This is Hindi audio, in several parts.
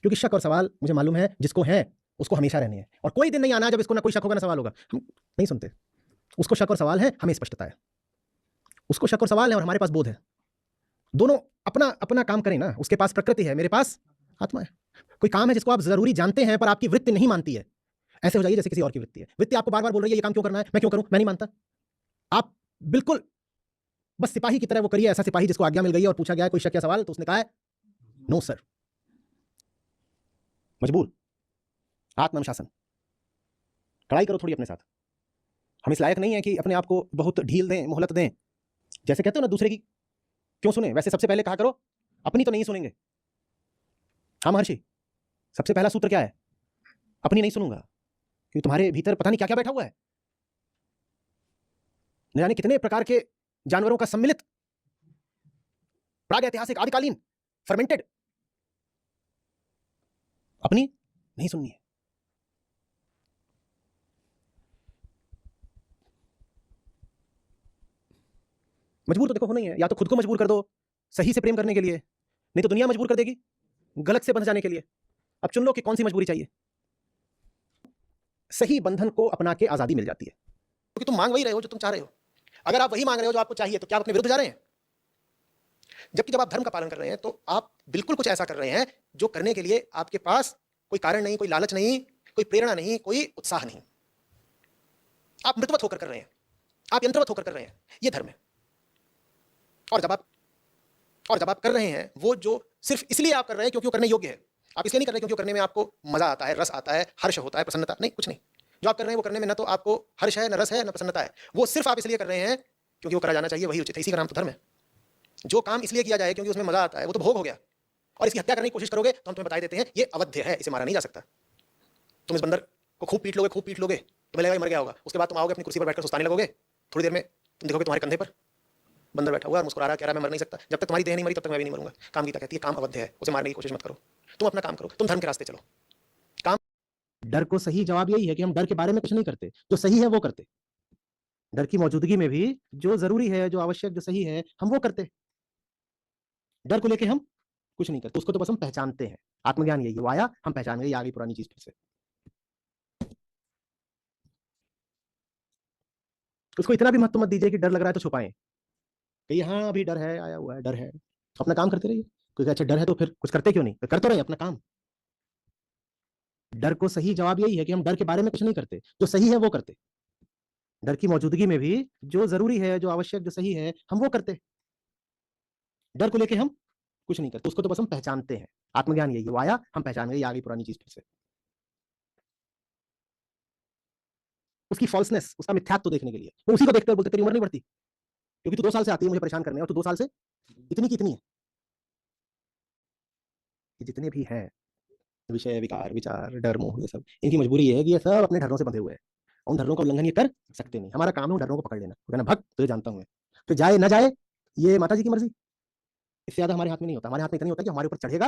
क्योंकि शक और सवाल मुझे मालूम है जिसको है उसको हमेशा रहने हैं, और कोई दिन नहीं आना जब इसको ना कोई शक होगा ना सवाल होगा। हम नहीं सुनते। उसको शक और सवाल है, हमें स्पष्टता है। उसको शक और सवाल है और हमारे पास बोध है। दोनों अपना अपना काम करें ना। उसके पास प्रकृति है, मेरे पास आत्मा है। कोई काम है जिसको आप जरूरी जानते हैं पर आपकी वृत्ति नहीं मानती है, ऐसे हो जाइए जैसे किसी और की वृत्ति है। वृत्ति आपको बार बार बोल रही है ये काम क्यों करना है, मैं क्यों करूं, मैं नहीं मानता। आप बिल्कुल बस सिपाही की तरह वो करिए, ऐसा सिपाही जिसको आज्ञा मिल गई है और पूछा गया है कोई शक या सवाल, तो उसने कहा है नो सर। मजबूर। आत्मानुशासन। कड़ाई करो थोड़ी अपने साथ। हम इस लायक नहीं है कि अपने आप को बहुत ढील दें, मोहलत दें। जैसे कहते हो ना दूसरे की क्यों सुने, वैसे सबसे पहले कहा करो अपनी तो नहीं सुनेंगे। हाँ महर्षि, सबसे पहला सूत्र क्या है? अपनी नहीं सुनूंगा, क्योंकि तुम्हारे भीतर पता नहीं क्या क्या बैठा हुआ है। न जाने कितने प्रकार के जानवरों का सम्मिलित, प्रागैतिहासिक, आदिकालीन, फर्मेंटेड। अपनी नहीं सुननी है। मजबूर तो देखो होना ही है। या तो खुद को मजबूर कर दो सही से प्रेम करने के लिए, नहीं तो दुनिया मजबूर कर देगी गलत से बंध जाने के लिए। अब चुन लो कि कौन सी मजबूरी चाहिए। सही बंधन को अपना के आजादी मिल जाती है, क्योंकि तुम मांग वही रहे हो जो तुम चाह रहे हो। अगर आप वही मांग रहे हो जो आपको चाहिए, तो क्या आप अपने विरुद्ध जा रहे हैं? जबकि जब आप धर्म का पालन कर रहे हैं तो आप बिल्कुल कुछ ऐसा कर रहे हैं जो करने के लिए आपके पास कोई कारण नहीं, कोई लालच नहीं, कोई प्रेरणा नहीं, कोई उत्साह नहीं। आप मृतवत होकर कर रहे हैं, आप यंत्रवत होकर कर रहे हैं। यह धर्म है। और जब आप कर रहे हैं वो जो सिर्फ इसलिए आप कर रहे हैं क्योंकि वो करने योग्य है, आप इसलिए नहीं कर रहे क्योंकि करने में आपको मजा आता है, रस आता है, हर्ष होता है, प्रसन्नता नहीं, कुछ नहीं। जो आप कर रहे हैं वो करने में न तो आपको हर्ष है, न रस है, न प्रसन्नता है। वो सिर्फ आप इसलिए कर रहे हैं क्योंकि वो करा जाना चाहिए, वही उचित है। इसी का नाम तो धर्म है। जो काम इसलिए किया जाए क्योंकि उसमें मजा आता है, वो तो भोग हो गया। और इसकी हत्या करने की कोशिश करोगे तो हम तुम्हें बता देते हैं ये अवध्य है, इसे मारा नहीं जा सकता। तुम इस बंदर को खूब पीट लोगे, तुम्हें लगेगा मर गया होगा। उसके बाद तुम आओगे अपनी कुर्सी पर बैठकर सुस्ताने लगोगे। थोड़ी देर में तुम देखोगे तुम्हारे कंधे पर बंदर बैठा हुआ है, मुस्कुरा रहा है, कह रहा है मैं मर नहीं सकता। जब तक तुम्हारी देह नहीं मरी तब तक मैं भी नहीं मरूंगा। काम गीता कहती है काम अवध्य है, उसे मारने की कोशिश मत करो। तुम अपना काम करो, तुम धर्म के रास्ते चलो। काम डर को सही जवाब यही है कि हम डर के बारे में कुछ नहीं करते, जो सही है वो करते। डर की मौजूदगी में भी जो जरूरी है, जो आवश्यक, जो सही है, हम वो करते। डर को लेके हम कुछ नहीं करते, उसको तो बस हम पहचानते हैं। आत्मज्ञान यही है। वो आया, हम पहचान गए, आ गई पुरानी चीज फिर से। उसको इतना भी महत्व मत दीजिए कि डर लग रहा है तो छुपाएं। कहिए हाँ अभी डर है, आया हुआ है, डर है, अपना काम करते रहिए। कोई अच्छा डर है तो फिर कुछ करते क्यों नहीं? तो कर तो रहे अपना काम। डर को सही जवाब यही है कि हम डर के बारे में कुछ नहीं करते, जो सही है वो करते। डर की मौजूदगी में भी जो जरूरी है, जो आवश्यक, जो सही है, हम वो करते। डर को लेके हम कुछ नहीं करते, उसको तो बस हम पहचानते हैं। आत्मज्ञान यही है। वो आया, हम पहचान गए, आ गई पुरानी चीज फिर से। उसकी फॉल्सनेस, उसका मिथ्यात्व देखने के लिए वो उसी को देखते हुए बोलते तेरी उम्र नहीं बढ़ती, क्योंकि तू 2 साल से आती है मुझे परेशान करने, और तू 2 साल से इतनी की इतनी है। ये जितने भी हैं विषय, विकार, विचार, डर, मोह, ये सब इनकी मजबूरी ये है कि ये सब अपने धर्मों से बंधे हुए हैं। उन धर्मों का उल्लंघन ये कर सकते नहीं। हमारा काम है उन धर्मों को पकड़ लेना, कहना भक्त तो ये जानता हूं मैं, तो जाए ना जाए ये माता जी की मर्जी। इससे ज्यादा हमारे हाथ में नहीं होता। हमारे हाथ में इतना नहीं होता कि हमारे ऊपर चढ़ेगा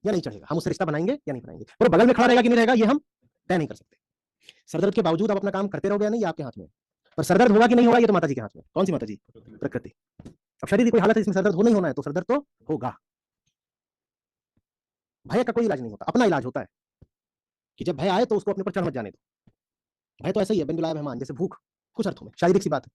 या नहीं चढ़ेगा, हम उससे रिश्ता बनाएंगे या नहीं बनाएंगे, और बगल में खड़ा रहेगा कि नहीं रहेगा ये हम तय नहीं कर सकते। सरदर्द के बावजूद आप अपना काम करते रहोगे या नहीं, ये आपके हाथ में। पर सरदर्द होगा कि नहीं होगा ये तो माता जी के हाथ में। कौन सी माता जी? प्रकृति। अब शरीर की कोई हालत है जिसमें सरदर्द हो नहीं होना है, तो सरदर्द तो होगा। भय का कोई इलाज नहीं होता, अपना इलाज होता है कि जब भय आए तो उसको अपने पर चढ़ मत जाने दो। भय तो ऐसा ही है, बिन बुलाए मेहमान, जैसे भूख, कुछ अर्थों में शारीरिक सी बात है।